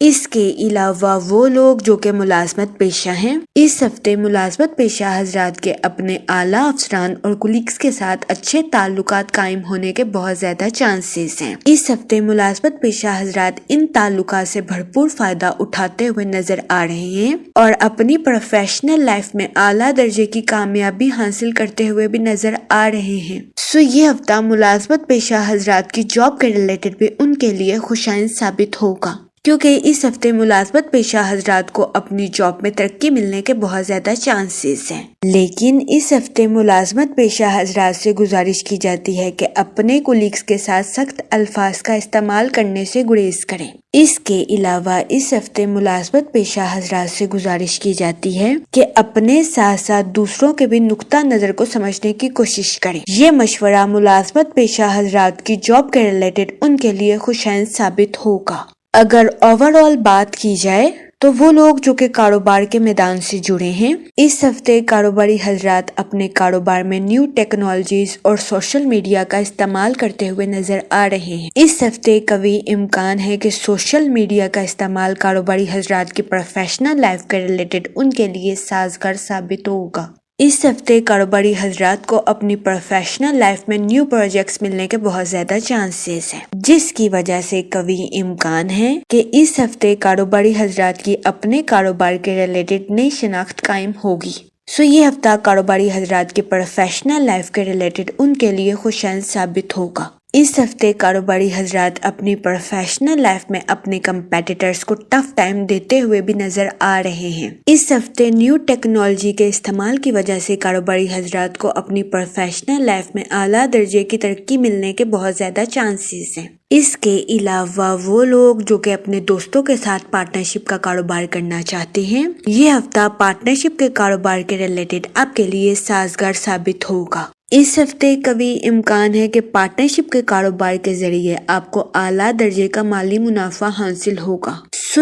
اس کے علاوہ وہ لوگ جو کہ ملازمت پیشہ ہیں، اس ہفتے ملازمت پیشہ حضرات کے اپنے اعلیٰ افسران اور کولیگز کے ساتھ اچھے تعلقات قائم ہونے کے بہت زیادہ چانسز ہیں۔ اس ہفتے ملازمت پیشہ حضرات ان تعلقات سے بھرپور فائدہ اٹھاتے ہوئے نظر آ رہے ہیں اور اپنی پروفیشنل لائف میں اعلیٰ درجے کی کامیابی حاصل کرتے ہوئے بھی نظر آ رہے ہیں۔ یہ ہفتہ ملازمت پیشہ حضرات کی جاب کے ریلیٹڈ بھی ان کے لیے خوشائن ثابت ہوگا، کیونکہ اس ہفتے ملازمت پیشہ حضرات کو اپنی جاب میں ترقی ملنے کے بہت زیادہ چانسز ہیں۔ لیکن اس ہفتے ملازمت پیشہ حضرات سے گزارش کی جاتی ہے کہ اپنے کولیگز کے ساتھ سخت الفاظ کا استعمال کرنے سے گریز کریں۔ اس کے علاوہ اس ہفتے ملازمت پیشہ حضرات سے گزارش کی جاتی ہے کہ اپنے ساتھ ساتھ دوسروں کے بھی نقطہ نظر کو سمجھنے کی کوشش کریں۔ یہ مشورہ ملازمت پیشہ حضرات کی جاب کے ریلیٹڈ ان کے لیے خوشائن ثابت ہوگا۔ اگر اوور آل بات کی جائے تو وہ لوگ جو کہ کاروبار کے میدان سے جڑے ہیں، اس ہفتے کاروباری حضرات اپنے کاروبار میں نیو ٹیکنالوجیز اور سوشل میڈیا کا استعمال کرتے ہوئے نظر آ رہے ہیں۔ اس ہفتے قوی امکان ہے کہ سوشل میڈیا کا استعمال کاروباری حضرات کی پروفیشنل لائف کے ریلیٹڈ ان کے لیے سازگار ثابت ہوگا۔ اس ہفتے کاروباری حضرات کو اپنی پروفیشنل لائف میں نیو پروجیکٹس ملنے کے بہت زیادہ چانسز ہیں، جس کی وجہ سے قوی امکان ہے کہ اس ہفتے کاروباری حضرات کی اپنے کاروبار کے ریلیٹڈ نئی شناخت قائم ہوگی۔ یہ ہفتہ کاروباری حضرات کی پروفیشنل لائف کے ریلیٹڈ ان کے لیے خوشائن ثابت ہوگا۔ اس ہفتے کاروباری حضرات اپنی پروفیشنل لائف میں اپنے کمپیٹیٹرز کو ٹف ٹائم دیتے ہوئے بھی نظر آ رہے ہیں۔ اس ہفتے نیو ٹیکنالوجی کے استعمال کی وجہ سے کاروباری حضرات کو اپنی پروفیشنل لائف میں اعلیٰ درجے کی ترقی ملنے کے بہت زیادہ چانسز ہیں۔ اس کے علاوہ وہ لوگ جو کہ اپنے دوستوں کے ساتھ پارٹنرشپ کا کاروبار کرنا چاہتے ہیں، یہ ہفتہ پارٹنرشپ کے کاروبار کے ریلیٹڈ آپ کے لیے سازگار ثابت ہوگا۔ اس ہفتے قوی امکان ہے کہ پارٹنرشپ کے کاروبار کے ذریعے آپ کو اعلیٰ درجے کا مالی منافع حاصل ہوگا۔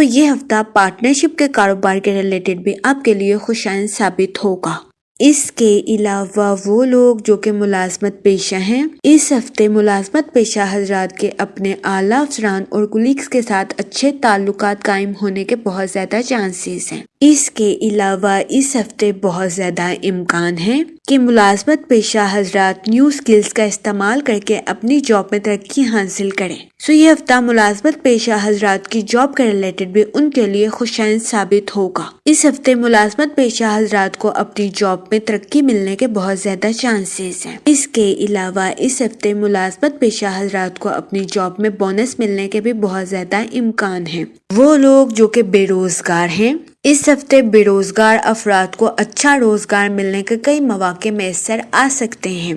یہ ہفتہ پارٹنرشپ کے کاروبار کے ریلیٹڈ بھی آپ کے لیے خوشائن ثابت ہوگا۔ اس کے علاوہ وہ لوگ جو کہ ملازمت پیشہ ہیں، اس ہفتے ملازمت پیشہ حضرات کے اپنے اعلیٰ افسران اور کولیگز کے ساتھ اچھے تعلقات قائم ہونے کے بہت زیادہ چانسز ہیں۔ اس کے علاوہ اس ہفتے بہت زیادہ امکان ہے کہ ملازمت پیشہ حضرات نیو سکلز کا استعمال کر کے اپنی جاب میں ترقی حاصل کریں۔ یہ ہفتہ ملازمت پیشہ حضرات کی جاب کے ریلیٹڈ بھی ان کے لیے خوشائن ثابت ہوگا۔ اس ہفتے ملازمت پیشہ حضرات کو اپنی جاب میں ترقی ملنے کے بہت زیادہ چانسز ہیں۔ اس کے علاوہ اس ہفتے ملازمت پیشہ حضرات کو اپنی جاب میں بونس ملنے کے بھی بہت زیادہ امکان ہیں۔ وہ لوگ جو کہ بے روزگار ہیں، اس ہفتے بے روزگار افراد کو اچھا روزگار ملنے کے کئی مواقع میسر آ سکتے ہیں۔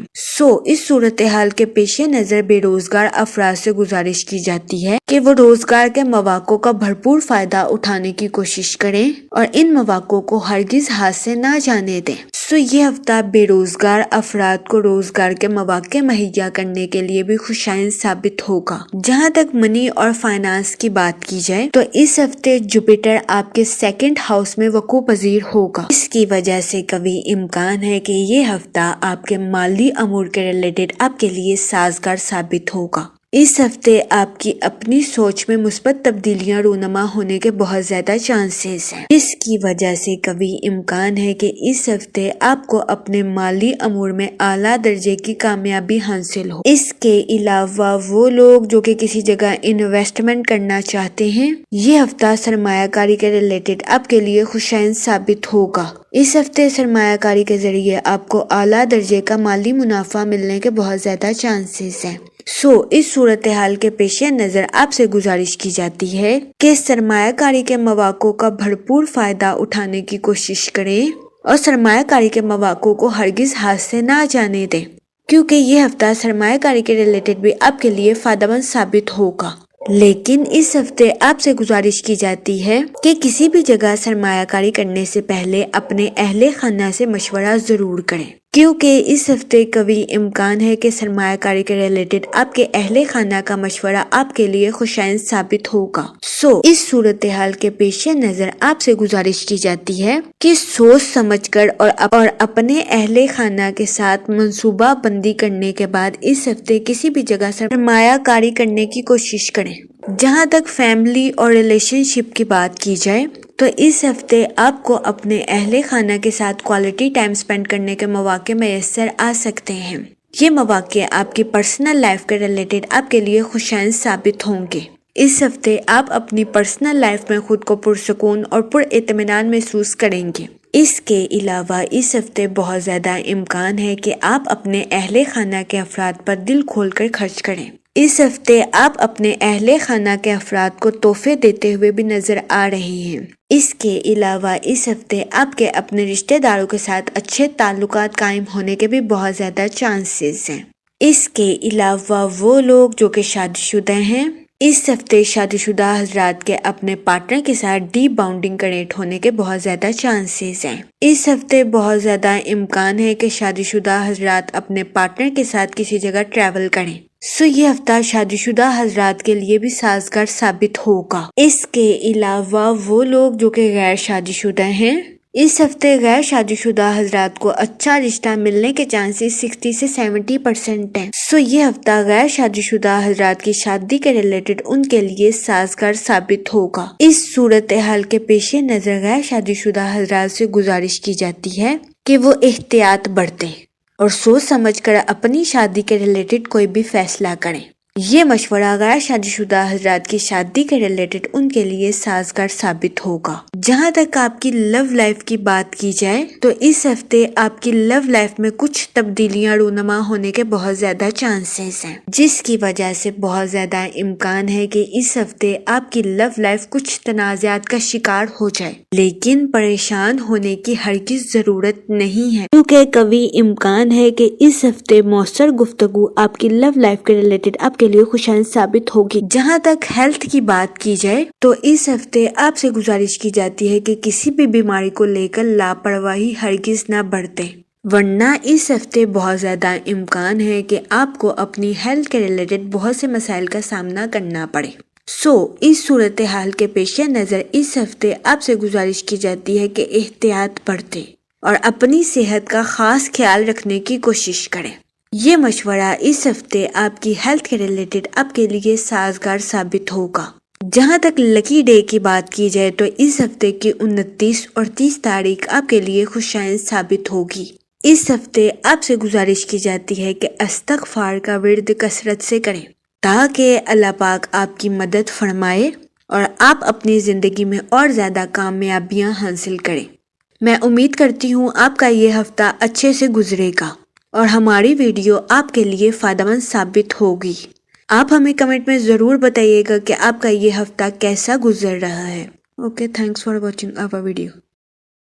اس صورتحال کے پیش نظر بے روزگار افراد سے گزارش کی جاتی ہے کہ وہ روزگار کے مواقع کا بھرپور فائدہ اٹھانے کی کوشش کریں اور ان مواقع کو ہرگز ہاتھ سے نہ جانے دیں۔ یہ ہفتہ بے روزگار افراد کو روزگار کے مواقع مہیا کرنے کے لیے بھی خوشائن ثابت ہوگا۔ جہاں تک منی اور فائنانس کی بات کی جائے تو اس ہفتے جوپیٹر آپ کے سیکنڈ ہاؤس میں وقوع پذیر ہوگا۔ اس کی وجہ سے قوی امکان ہے کہ یہ ہفتہ آپ کے مالی امور کے ریلیٹڈ آپ کے لیے سازگار ثابت ہوگا۔ اس ہفتے آپ کی اپنی سوچ میں مثبت تبدیلیاں رونما ہونے کے بہت زیادہ چانسز ہیں، جس کی وجہ سے قوی امکان ہے کہ اس ہفتے آپ کو اپنے مالی امور میں اعلیٰ درجے کی کامیابی حاصل ہو۔ اس کے علاوہ وہ لوگ جو کہ کسی جگہ انویسٹمنٹ کرنا چاہتے ہیں، یہ ہفتہ سرمایہ کاری کے ریلیٹڈ آپ کے لیے خوشائن ثابت ہوگا۔ اس ہفتے سرمایہ کاری کے ذریعے آپ کو اعلیٰ درجے کا مالی منافع ملنے کے بہت زیادہ چانسز ہیں۔ اس صورتحال کے پیش نظر آپ سے گزارش کی جاتی ہے کہ سرمایہ کاری کے مواقع کا بھرپور فائدہ اٹھانے کی کوشش کریں اور سرمایہ کاری کے مواقع کو ہرگز ہاتھ سے نہ جانے دیں، کیونکہ یہ ہفتہ سرمایہ کاری کے ریلیٹڈ بھی آپ کے لیے فائدہ مند ثابت ہوگا۔ لیکن اس ہفتے آپ سے گزارش کی جاتی ہے کہ کسی بھی جگہ سرمایہ کاری کرنے سے پہلے اپنے اہل خانہ سے مشورہ ضرور کریں، کیونکہ اس ہفتے قوی امکان ہے کہ سرمایہ کاری کے ریلیٹڈ آپ کے اہل خانہ کا مشورہ آپ کے لیے خوشائن ثابت ہوگا۔ اس صورتحال کے پیش نظر آپ سے گزارش کی جاتی ہے کہ سوچ سمجھ کر اور اپنے اہل خانہ کے ساتھ منصوبہ بندی کرنے کے بعد اس ہفتے کسی بھی جگہ سرمایہ کاری کرنے کی کوشش کریں۔ جہاں تک فیملی اور ریلیشن شپ کی بات کی جائے تو اس ہفتے آپ کو اپنے اہل خانہ کے ساتھ کوالٹی ٹائم سپینڈ کرنے کے مواقع میسر آ سکتے ہیں۔ یہ مواقع آپ کی پرسنل لائف کے ریلیٹڈ آپ کے لیے خوشائن ثابت ہوں گے۔ اس ہفتے آپ اپنی پرسنل لائف میں خود کو پرسکون اور پر اطمینان محسوس کریں گے۔ اس کے علاوہ اس ہفتے بہت زیادہ امکان ہے کہ آپ اپنے اہل خانہ کے افراد پر دل کھول کر خرچ کریں۔ اس ہفتے آپ اپنے اہل خانہ کے افراد کو تحفے دیتے ہوئے بھی نظر آ رہے ہیں۔ اس کے علاوہ اس ہفتے آپ کے اپنے رشتہ داروں کے ساتھ اچھے تعلقات قائم ہونے کے بھی بہت زیادہ چانسز ہیں۔ اس کے علاوہ وہ لوگ جو کہ شادی شدہ ہیں، اس ہفتے شادی شدہ حضرات کے اپنے پارٹنر کے ساتھ ڈیپ باؤنڈنگ کنیکٹ ہونے کے بہت زیادہ چانسز ہیں۔ اس ہفتے بہت زیادہ امکان ہے کہ شادی شدہ حضرات اپنے پارٹنر کے ساتھ کسی جگہ ٹریول کریں۔ یہ ہفتہ شادی شدہ حضرات کے لیے بھی سازگار ثابت ہوگا۔ اس کے علاوہ وہ لوگ جو کہ غیر شادی شدہ ہیں، اس ہفتے غیر شادی شدہ حضرات کو اچھا رشتہ ملنے کے چانسز 60 سے 70% ہیں۔ یہ ہفتہ غیر شادی شدہ حضرات کی شادی کے ریلیٹڈ ان کے لیے سازگار ثابت ہوگا۔ اس صورتحال کے پیش نظر غیر شادی شدہ حضرات سے گزارش کی جاتی ہے کہ وہ احتیاط برتیں اور سوچ سمجھ کر اپنی شادی کے ریلیٹڈ کوئی بھی فیصلہ کریں۔ یہ مشورہ غیر شادی شدہ حضرات کی شادی کے ریلیٹڈ ان کے لیے سازگار ثابت ہوگا۔ جہاں تک آپ کی لو لائف کی بات کی جائے تو اس ہفتے آپ کی لو لائف میں کچھ تبدیلیاں رونما ہونے کے بہت زیادہ چانسز ہیں، جس کی وجہ سے بہت زیادہ امکان ہے کہ اس ہفتے آپ کی لو لائف کچھ تنازعات کا شکار ہو جائے، لیکن پریشان ہونے کی ہرگز ضرورت نہیں ہے، کیونکہ قوی امکان ہے کہ اس ہفتے مؤثر گفتگو آپ کی لو لائف کے ریلیٹڈ آپ کے لیے خوشائن ثابت ہوگی۔ جہاں تک ہیلتھ کی بات کی جائے تو اس ہفتے آپ سے گزارش کی جاتی ہے کہ کسی بھی بیماری کو لے کر لاپرواہی ہرگز نہ برتیں، ورنہ اس ہفتے بہت زیادہ امکان ہے کہ آپ کو اپنی ہیلتھ کے ریلیٹڈ بہت سے مسائل کا سامنا کرنا پڑے۔ اس صورتحال کے پیش نظر اس ہفتے آپ سے گزارش کی جاتی ہے کہ احتیاط برتیں اور اپنی صحت کا خاص خیال رکھنے کی کوشش کریں۔ یہ مشورہ اس ہفتے آپ کی ہیلتھ کے ریلیٹڈ آپ کے لیے سازگار ثابت ہوگا۔ جہاں تک لکی ڈے کی بات کی جائے تو اس ہفتے کی 29 اور 30 تاریخ آپ کے لیے خوشائن ثابت ہوگی۔ اس ہفتے آپ سے گزارش کی جاتی ہے کہ استغفار کا ورد کثرت سے کریں تاکہ اللہ پاک آپ کی مدد فرمائے اور آپ اپنی زندگی میں اور زیادہ کامیابیاں حاصل کریں۔ میں امید کرتی ہوں آپ کا یہ ہفتہ اچھے سے گزرے گا اور ہماری ویڈیو آپ کے لیے فائدہ مند ثابت ہوگی۔ آپ ہمیں کمنٹ میں ضرور بتائیے گا کہ آپ کا یہ ہفتہ کیسا گزر رہا ہے۔ Okay, thanks for watching our video.